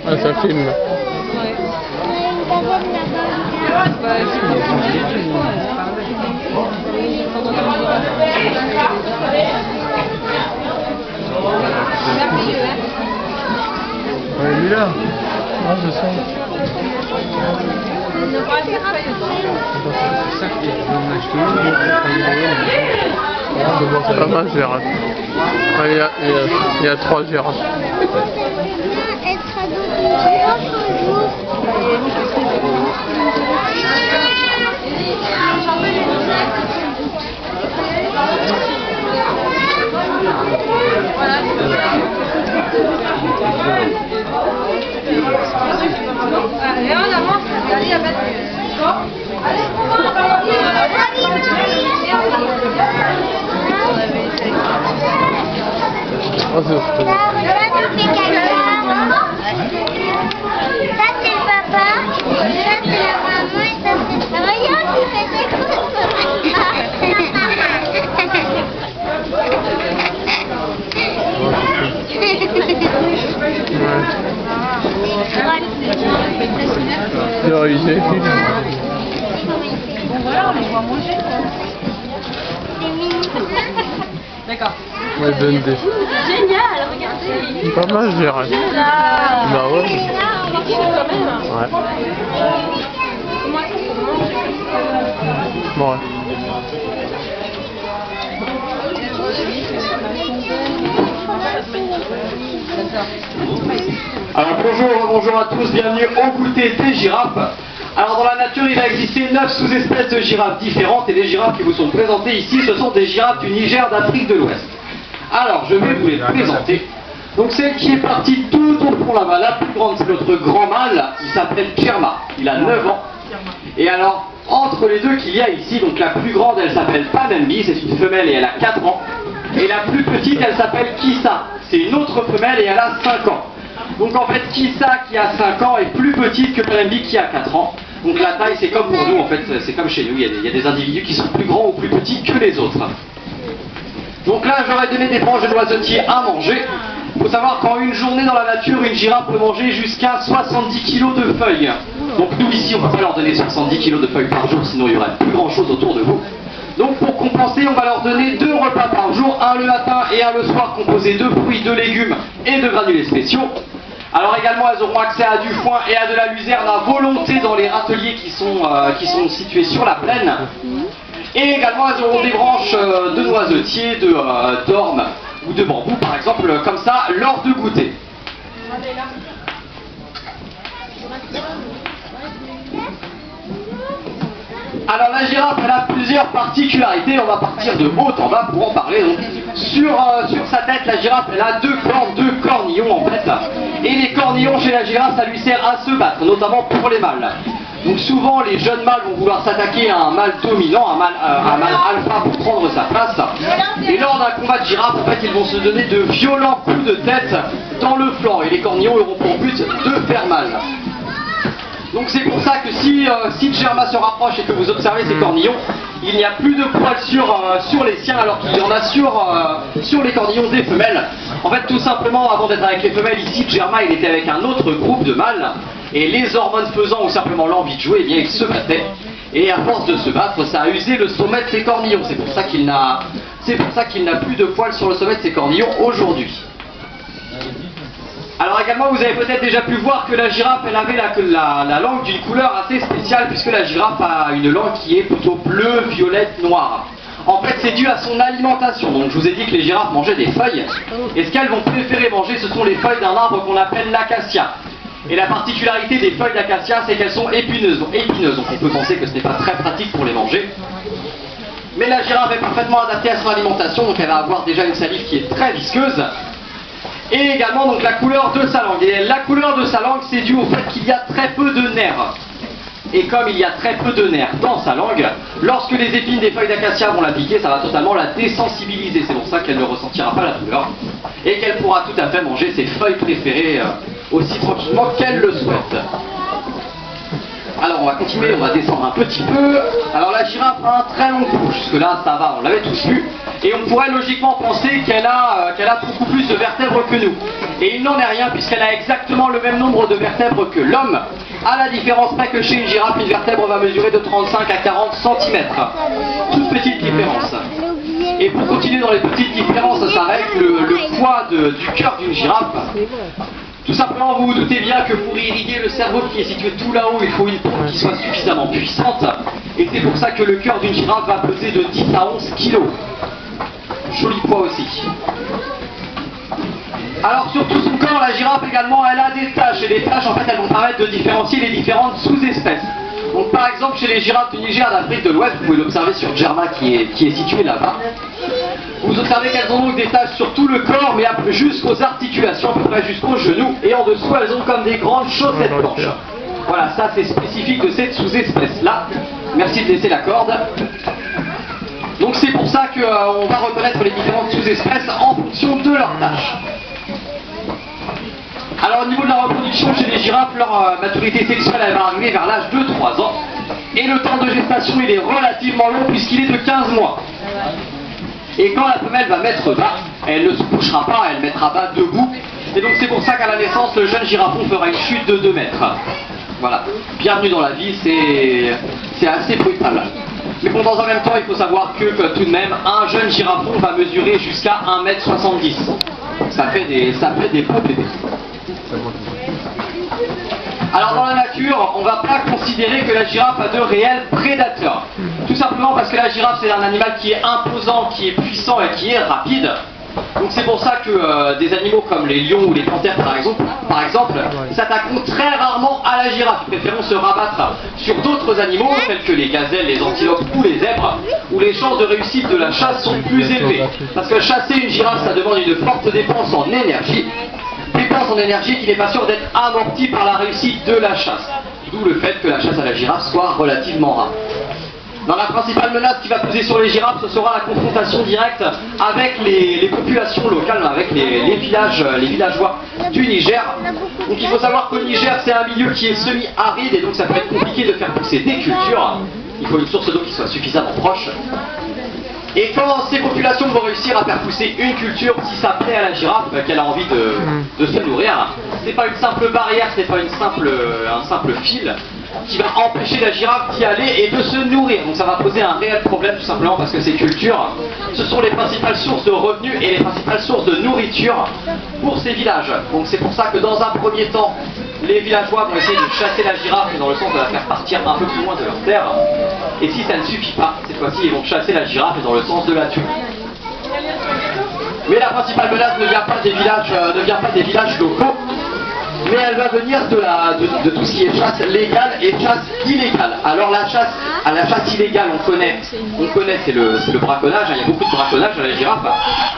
Ah, ça filme. Ouais, lui là. Ah, je sens. C'est ça qui est en acheter. C'est pas mal, girafe. Il y a 3 girafes. Allez, en avance, allez, à battre. Oh, c'est ça c'est le papa, ça c'est la maman et ça c'est... Regarde, il fait des coups. Non, il est Bon voilà, on les voit manger. C'est mignon. D'accord. Ouais, bonne idée. Génial, regardez. Pas mal, girafe. Bah ouais. Ouais. Bon, ouais. Alors bonjour à tous, bienvenue au goûter des girafes. Alors dans la nature il va exister 9 sous-espèces de girafes différentes et les girafes qui vous sont présentées ici ce sont des girafes du Niger d'Afrique de l'Ouest. Alors je vais vous les présenter. Donc celle qui est partie tout au fond là-bas, la plus grande c'est notre grand mâle, il s'appelle Djerma, il a 9 ans. Et alors entre les deux qu'il y a ici, donc la plus grande elle s'appelle Panambi, c'est une femelle et elle a 4 ans. Et la plus petite elle s'appelle Kissa, c'est une autre femelle et elle a 5 ans. Donc en fait Kissa qui a 5 ans est plus petite que Panambi qui a 4 ans. Donc la taille c'est comme pour nous en fait, c'est comme chez nous, il y a des individus qui sont plus grands ou plus petits que les autres. Donc là j'aurais donné des branches de noisetiers à manger. Il faut savoir qu'en une journée dans la nature, une girafe peut manger jusqu'à 70 kg de feuilles. Donc nous ici on ne peut pas leur donner 70 kg de feuilles par jour, sinon il y aurait plus grand chose autour de vous. Donc pour compenser, on va leur donner 2 repas par jour, un le matin et un le soir, composés de fruits, de légumes et de granulés spéciaux. Alors également, elles auront accès à du foin et à de la luzerne à volonté dans les râteliers qui sont situés sur la plaine. Et également, elles auront des branches de noisetiers, d'orme ou de bambou, par exemple, comme ça, lors de goûter. Alors la girafe elle a plusieurs particularités, on va partir de haut en bas pour en parler. Donc, sur sa tête la girafe elle a 2 cornes, 2 cornillons en fait. Et les cornillons chez la girafe ça lui sert à se battre, notamment pour les mâles. Donc souvent les jeunes mâles vont vouloir s'attaquer à un mâle dominant, un mâle alpha pour prendre sa place. Et lors d'un combat de girafe en fait ils vont se donner de violents coups de tête dans le flanc et les cornillons auront pour but de faire mal. Donc c'est pour ça que si Djerma se rapproche et que vous observez ces cornillons, il n'y a plus de poils sur les siens alors qu'il y en a sur les cornillons des femelles. En fait tout simplement avant d'être avec les femelles ici, Djerma il était avec un autre groupe de mâles et les hormones faisant ou simplement l'envie de jouer, eh bien il se battait. Et à force de se battre, ça a usé le sommet de ses cornillons. C'est pour ça qu'il n'a plus de poils sur le sommet de ses cornillons aujourd'hui. Alors également vous avez peut-être déjà pu voir que la girafe elle avait la langue d'une couleur assez spéciale puisque la girafe a une langue qui est plutôt bleue, violette, noire. En fait c'est dû à son alimentation, donc je vous ai dit que les girafes mangeaient des feuilles et ce qu'elles vont préférer manger ce sont les feuilles d'un arbre qu'on appelle l'acacia. Et la particularité des feuilles d'acacia c'est qu'elles sont épineuses, donc on peut penser que ce n'est pas très pratique pour les manger. Mais la girafe est parfaitement adaptée à son alimentation, donc elle va avoir déjà une salive qui est très visqueuse. Et également donc la couleur de sa langue. Et la couleur de sa langue c'est dû au fait qu'il y a très peu de nerfs. Et comme il y a très peu de nerfs dans sa langue, lorsque les épines des feuilles d'acacia vont la piquer, ça va totalement la désensibiliser. C'est pour ça qu'elle ne ressentira pas la douleur. Et qu'elle pourra tout à fait manger ses feuilles préférées aussi tranquillement qu'elle le souhaite. Alors on va continuer, on va descendre un petit peu. Alors la girafe a un très long cou, jusque-là ça va, on l'avait tous vu. Et on pourrait logiquement penser qu'elle a beaucoup plus de vertèbres que nous. Et il n'en est rien puisqu'elle a exactement le même nombre de vertèbres que l'homme, à la différence près que chez une girafe, une vertèbre va mesurer de 35 à 40 cm. Toute petite différence. Et pour continuer dans les petites différences, ça s'arrête le poids du cœur d'une girafe. Tout simplement, vous vous doutez bien que pour irriguer le cerveau qui est situé tout là-haut, il faut une pompe qui soit suffisamment puissante. Et c'est pour ça que le cœur d'une girafe va peser de 10 à 11 kg. Joli poids aussi. Alors sur tout son corps, la girafe également, elle a des taches. Et les taches, en fait, elles vont permettre de différencier les différentes sous-espèces. Donc par exemple, chez les girafes du Niger d'Afrique de l'Ouest, vous pouvez l'observer sur Djerma qui est situé là-bas. Vous observez qu'elles ont donc des taches sur tout le corps, mais jusqu'aux articulations, à peu près jusqu'aux genoux. Et en dessous, elles ont comme des grandes chaussettes blanches. Voilà, ça c'est spécifique de cette sous-espèce-là. Merci de laisser la corde. Donc c'est pour ça qu'on va reconnaître les différentes sous-espèces en fonction de leurs tâches. Alors au niveau de la reproduction chez les girafes, leur maturité sexuelle elle va arriver vers l'âge de 3 ans. Et le temps de gestation il est relativement long puisqu'il est de 15 mois. Et quand la femelle va mettre bas, elle ne se couchera pas, elle mettra bas debout. Et donc c'est pour ça qu'à la naissance, le jeune girafon fera une chute de 2 mètres. Voilà, bienvenue dans la vie, c'est assez brutal. Mais bon, dans un même temps, il faut savoir que tout de même, un jeune girafon va mesurer jusqu'à 1,70 m. Ça fait des beaux bébés. Alors dans la nature, on ne va pas considérer que la girafe a de réels prédateurs. Tout simplement parce que la girafe c'est un animal qui est imposant, qui est puissant et qui est rapide. Donc c'est pour ça que des animaux comme les lions ou les panthères par exemple s'attaqueront très rarement à la girafe. Ils préféreront se rabattre sur d'autres animaux tels que les gazelles, les antilopes ou les zèbres, où les chances de réussite de la chasse sont plus élevées. Parce que chasser une girafe ça demande une forte dépense en énergie. Dépense en énergie qui n'est pas sûre d'être amortie par la réussite de la chasse. D'où le fait que la chasse à la girafe soit relativement rare. Dans la principale menace qui va peser sur les girafes, ce sera la confrontation directe avec les populations locales, avec les villageois du Niger. Donc il faut savoir qu'au Niger, c'est un milieu qui est semi-aride et donc ça peut être compliqué de faire pousser des cultures. Il faut une source d'eau qui soit suffisamment proche. Et quand ces populations vont réussir à faire pousser une culture, si ça plaît à la girafe, qu'elle a envie de se nourrir, c'est pas une simple barrière, c'est pas un simple fil qui va empêcher la girafe d'y aller et de se nourrir. Donc ça va poser un réel problème tout simplement parce que ces cultures, ce sont les principales sources de revenus et les principales sources de nourriture pour ces villages. Donc c'est pour ça que dans un premier temps, les villageois vont essayer de chasser la girafe mais dans le sens de la faire partir un peu plus loin de leur terre. Et si ça ne suffit pas, cette fois-ci ils vont chasser la girafe dans le sens de la tuer. Mais la principale menace ne vient pas des villages locaux, mais elle va venir de tout ce qui est chasse légale et chasse illégale. Alors la chasse illégale, on connaît c'est le braconnage, il y a beaucoup de braconnage à la girafe.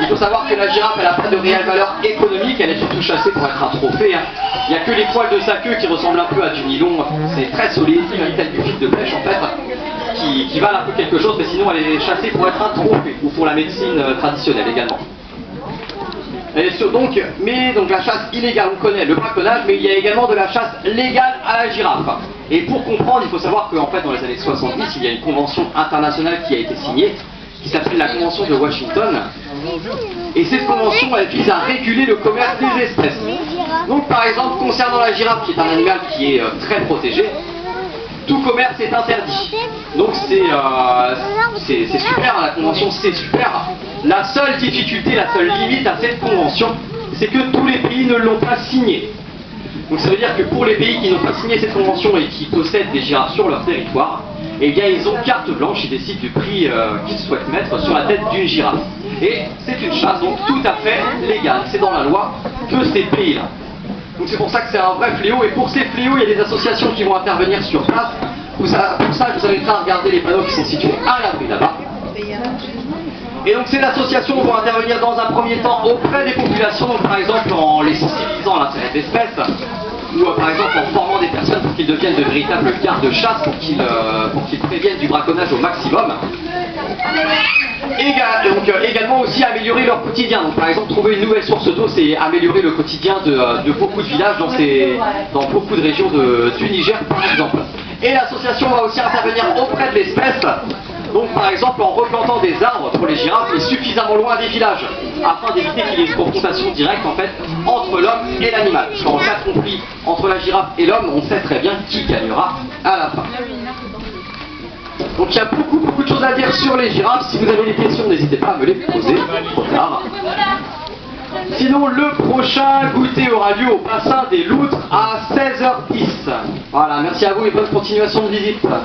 Il faut savoir que la girafe elle n'a pas de réelle valeur économique, elle est surtout chassée pour être un trophée. Il n'y a que les poils de sa queue qui ressemblent un peu à du nylon, c'est très solide, tel du fil de pêche en fait, qui valent un peu quelque chose, mais sinon elle est chassée pour être un trophée, ou pour la médecine traditionnelle également. Donc la chasse illégale, on connaît le braconnage, mais il y a également de la chasse légale à la girafe. Et pour comprendre, il faut savoir qu'en fait dans les années 70, il y a une convention internationale qui a été signée, qui s'appelle la Convention de Washington. Et cette convention, elle vise à réguler le commerce des espèces. Donc par exemple, concernant la girafe, qui est un animal qui est très protégé, tout commerce est interdit. Donc c'est super, la convention c'est super. La seule difficulté, la seule limite à cette convention, c'est que tous les pays ne l'ont pas signée. Donc ça veut dire que pour les pays qui n'ont pas signé cette convention et qui possèdent des girafes sur leur territoire, eh bien ils ont carte blanche, ils décident du prix qu'ils souhaitent mettre sur la tête d'une girafe. Et c'est une chasse donc tout à fait légale, c'est dans la loi de ces pays-là. Donc c'est pour ça que c'est un vrai fléau, et pour ces fléaux, il y a des associations qui vont intervenir sur place. Pour ça, je vous invite à regarder les panneaux qui sont situés à l'abri là-bas. Et donc ces associations vont intervenir dans un premier temps auprès des populations, donc par exemple en les sensibilisant à l'intérêt de l'espèce, ou par exemple en formant des personnes pour qu'ils deviennent de véritables gardes-chasse, pour qu'ils préviennent du braconnage au maximum. Également aussi améliorer leur quotidien. Donc par exemple trouver une nouvelle source d'eau, c'est améliorer le quotidien de beaucoup de villages dans beaucoup de régions du Niger par exemple. Et l'association va aussi intervenir auprès de l'espèce. Donc par exemple en replantant des arbres pour les girafes, mais suffisamment loin des villages, afin d'éviter qu'il y ait une confrontation directe en fait entre l'homme et l'animal. Parce qu'en cas de conflit entre la girafe et l'homme, on sait très bien qui gagnera à la fin. Donc il y a beaucoup de choses à dire sur les girafes. Si vous avez des questions, n'hésitez pas à me les poser. Trop tard. Sinon, le prochain goûter aura lieu au bassin des Loutres à 16h10. Voilà, merci à vous et bonne continuation de visite. Bravo.